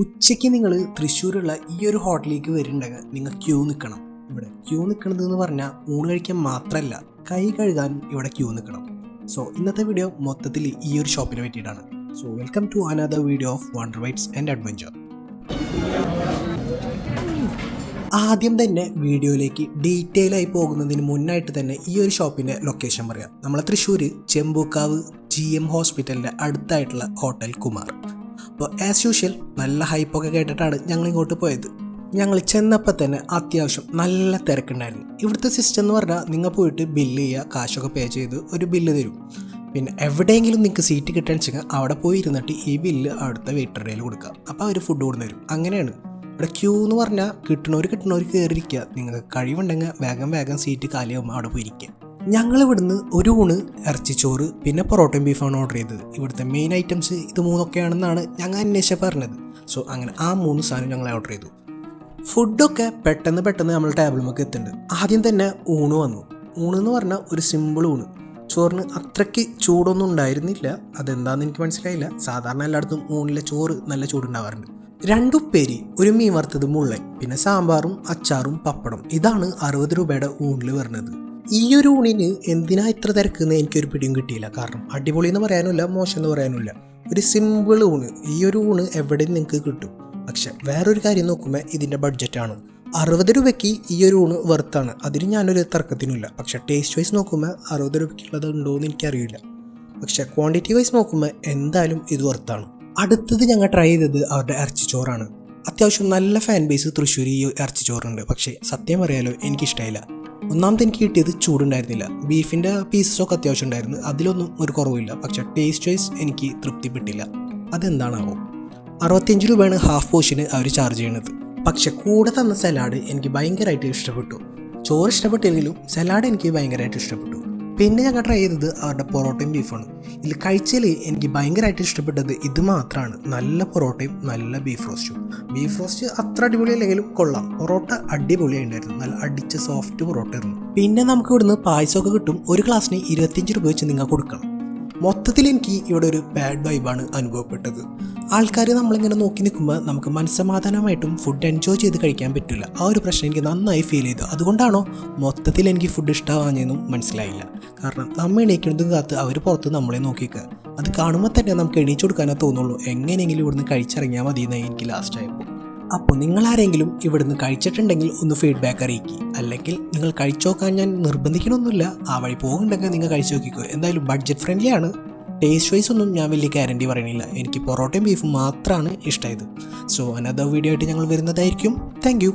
ഉച്ചയ്ക്ക് നിങ്ങൾ തൃശ്ശൂരുള്ള ഈ ഒരു ഹോട്ടലിലേക്ക് വരുന്നുണ്ടെങ്കിൽ നിങ്ങൾ ക്യൂ നിൽക്കണം. ഇവിടെ ക്യൂ നിൽക്കണത് എന്ന് പറഞ്ഞാൽ ഊണ് കഴിക്കാൻ മാത്രമല്ല, കൈ കഴുകാനും ഇവിടെ ക്യൂ നിൽക്കണം. സോ ഇന്നത്തെ വീഡിയോ മൊത്തത്തിൽ ഈ ഒരു ഷോപ്പിനെ പറ്റിയിട്ടാണ്. So welcome to another video of wonder bites and adventure. ആദ്യം തന്നെ വീഡിയോയിലേക്ക് ഡീറ്റെയിൽ ആയി പോകുന്നതിന് മുന്നായിട്ട് തന്നെ ഈ ഒരു ഷോപ്പിൻ്റെ ലൊക്കേഷൻ പറയാം. നമ്മളെ തൃശ്ശൂർ ചെമ്പൂക്കാവ് GM ഹോസ്പിറ്റലിൻ്റെ അടുത്തായിട്ടുള്ള ഹോട്ടൽ കുമാർ. അപ്പോൾ ആസ് യൂഷ്വൽ നല്ല ഹൈപ്പൊക്കെ കേട്ടിട്ടാണ് ഞങ്ങൾ ഇങ്ങോട്ട് പോയത്. ഞങ്ങൾ ചെന്നപ്പോൾ തന്നെ അത്യാവശ്യം നല്ല തിരക്കുണ്ടായിരുന്നു. ഇവിടുത്തെ സിസ്റ്റം എന്ന് പറഞ്ഞാൽ നിങ്ങൾ പോയിട്ട് ബില്ല് ചെയ്യുക, കാശൊക്കെ പേ ചെയ്ത് ഒരു ബില്ല് തരും. പിന്നെ എവിടെയെങ്കിലും നിങ്ങൾക്ക് സീറ്റ് കിട്ടാൻ വെച്ചാൽ അവിടെ പോയി ഇരുന്നിട്ട് ഈ ബില്ല് അവിടുത്തെ വെയിറ്ററുടെ കയ്യിൽ കൊടുക്കുക. അപ്പോൾ അവർ ഫുഡ് കൊണ്ടു തരും. അങ്ങനെയാണ് ഇവിടെ ക്യൂ എന്ന് പറഞ്ഞാൽ കിട്ടണവർ കയറിയിരിക്കുക. നിങ്ങൾക്ക് കഴിവുണ്ടെങ്കിൽ വേഗം സീറ്റ് കാലിയാകുമ്പോൾ അവിടെ പോയിരിക്കുക. ഞങ്ങൾ ഇവിടുന്ന് ഒരു ഊണ് ഇറച്ചിച്ചോറ് പിന്നെ പൊറോട്ടയും ബീഫാണ് ഓർഡർ ചെയ്തത്. ഇവിടുത്തെ മെയിൻ ഐറ്റംസ് ഇത് മൂന്നൊക്കെയാണെന്നാണ് ഞങ്ങൾ അന്വേഷിച്ച് പറഞ്ഞത്. സോ അങ്ങനെ ആ 3 സാധനം ഞങ്ങൾ ഓർഡർ ചെയ്തു. ഫുഡൊക്കെ പെട്ടെന്ന് നമ്മൾ ടേബിളുമൊക്കെ എത്തുന്നുണ്ട്. ആദ്യം തന്നെ ഊണ് വന്നു. ഊണെന്ന് പറഞ്ഞാൽ ഒരു സിമ്പിൾ ഊണ്. ചോറിന് അത്രയ്ക്ക് ചൂടൊന്നും ഉണ്ടായിരുന്നില്ല. അതെന്താണെന്ന് എനിക്ക് മനസ്സിലായില്ല. സാധാരണ എല്ലായിടത്തും ഊണിലെ ചോറ് നല്ല ചൂടുണ്ടാവാറുണ്ട്. 2 ഉപ്പേരി, ഒരു മീൻ വറുത്തത് മുള്ളൻ, പിന്നെ സാമ്പാറും അച്ചാറും പപ്പടം. ഇതാണ് 60 രൂപയുടെ ഊണിൽ വരുന്നത്. ഈ ഒരു ഊണിന് എന്തിനാ ഇത്ര തിരക്കുന്നത് എനിക്കൊരു പിടിയും കിട്ടിയില്ല. കാരണം അടിപൊളി എന്ന് പറയാനുമില്ല, മോശം എന്ന് പറയാനുമില്ല. ഒരു സിമ്പിൾ ഊണ്. ഈ ഒരു ഊണ് എവിടെയും നിങ്ങൾക്ക് കിട്ടും. പക്ഷെ വേറൊരു കാര്യം നോക്കുമ്പോൾ ഇതിൻ്റെ ബഡ്ജറ്റാണ്. 60 രൂപയ്ക്ക് ഈ ഒരു ഊണ് വെറുത്താണ്. അതിന് ഞാനൊരു തർക്കത്തിനുമില്ല. പക്ഷെ ടേസ്റ്റ് വൈസ് നോക്കുമ്പോൾ 60 രൂപയ്ക്കുള്ളത് ഉണ്ടോ എന്ന് എനിക്കറിയില്ല. പക്ഷെ ക്വാണ്ടിറ്റി വൈസ് നോക്കുമ്പോൾ എന്തായാലും ഇത് വെറുത്താണ്. അടുത്തത് ഞങ്ങൾ ട്രൈ ചെയ്തത് അവരുടെ ഇറച്ചിച്ചോറാണ്. അത്യാവശ്യം നല്ല ഫാൻ ബേസ് തൃശ്ശൂർ ഈ ഇറച്ചിച്ചോറുണ്ട്. പക്ഷേ സത്യം പറയാലോ എനിക്കിഷ്ടമായില്ല. ഒന്നാമത് എനിക്ക് കിട്ടിയത് ചൂടുണ്ടായിരുന്നില്ല. ബീഫിൻ്റെ പീസസൊക്കെ അത്യാവശ്യം ഉണ്ടായിരുന്നു. അതിലൊന്നും ഒരു കുറവില്ല. പക്ഷേ ടേസ്റ്റ് വൈസ് എനിക്ക് തൃപ്തിപ്പെട്ടില്ല. അതെന്താണാവോ. 65 രൂപയാണ് ഹാഫ് പോർഷന് അവർ ചാർജ് ചെയ്യുന്നത്. പക്ഷെ കൂടെ തന്ന സലാഡ് എനിക്ക് ഭയങ്കരമായിട്ട് ഇഷ്ടപ്പെട്ടു. ചോറ് ഇഷ്ടപ്പെട്ടില്ലെങ്കിലും സലാഡ് എനിക്ക് ഭയങ്കരമായിട്ട് ഇഷ്ടപ്പെട്ടു. പിന്നെ ഞങ്ങൾ ട്രൈ ചെയ്തത് അവരുടെ പൊറോട്ടയും ബീഫാണ്. ഇതിൽ കഴിച്ചതിൽ എനിക്ക് ഭയങ്കരമായിട്ട് ഇഷ്ടപ്പെട്ടത് ഇത് മാത്രമാണ്. നല്ല പൊറോട്ടയും നല്ല ബീഫ് റോസ്റ്റും. ബീഫ് റോസ്റ്റ് അത്ര അടിപൊളിയല്ലെങ്കിലും കൊള്ളാം. പൊറോട്ട അടിപൊളിയായിട്ടുണ്ടായിരുന്നു. നല്ല അടിച്ച സോഫ്റ്റ് പൊറോട്ട ആയിരുന്നു. പിന്നെ നമുക്ക് ഇവിടുന്ന് പായസമൊക്കെ കിട്ടും. ഒരു ഗ്ലാസ്സിന് 25 രൂപ വെച്ച് നിങ്ങൾ കൊടുക്കണം. മൊത്തത്തിൽ എനിക്ക് ഇവിടെ ഒരു ബാഡ് വൈബാണ് അനുഭവപ്പെട്ടത്. ആൾക്കാർ നമ്മളിങ്ങനെ നോക്കി നിൽക്കുമ്പോൾ നമുക്ക് മനസ്സമാധാനമായിട്ടും ഫുഡ് എൻജോയ് ചെയ്ത് കഴിക്കാൻ പറ്റില്ല. ആ ഒരു പ്രശ്നം എനിക്ക് നന്നായി ഫീൽ ചെയ്തു. അതുകൊണ്ടാണോ മൊത്തത്തിൽ എനിക്ക് ഫുഡ് ഇഷ്ടമാണെന്നും മനസ്സിലായില്ല. കാരണം നമ്മൾ എണീക്കുന്നതും കാത്ത് അവർ പുറത്ത് നമ്മളെ നോക്കിക്കുക. അത് കാണുമ്പോൾ തന്നെ നമുക്ക് എണീച്ചു കൊടുക്കാനേ തോന്നുള്ളൂ. എങ്ങനെയെങ്കിലും ഇവിടുന്ന് കഴിച്ചിറങ്ങിയാൽ മതി എന്നായി എനിക്ക് ലാസ്റ്റ് ആയപ്പോൾ. അപ്പോൾ നിങ്ങളാരെങ്കിലും ഇവിടുന്ന് കഴിച്ചിട്ടുണ്ടെങ്കിൽ ഒന്ന് ഫീഡ്ബാക്ക് അറിയിക്കുക. അല്ലെങ്കിൽ നിങ്ങൾ കഴിച്ചു നോക്കാൻ ഞാൻ നിർബന്ധിക്കണമൊന്നുമില്ല. ആ വഴി പോകുന്നുണ്ടെങ്കിൽ നിങ്ങൾ കഴിച്ചു നോക്കിക്കോ. എന്തായാലും ബഡ്ജറ്റ് ഫ്രണ്ട്ലി ആണ്. ടേസ്റ്റ് വൈസ് ഒന്നും ഞാൻ വലിയ ഗ്യാരണ്ടി പറയണില്ല. എനിക്ക് പൊറോട്ടയും ബീഫും മാത്രമാണ് ഇഷ്ടമായത്. സോ അനദർ വീഡിയോ ആയിട്ട് ഞങ്ങൾ വരുന്നതായിരിക്കും. Thank you.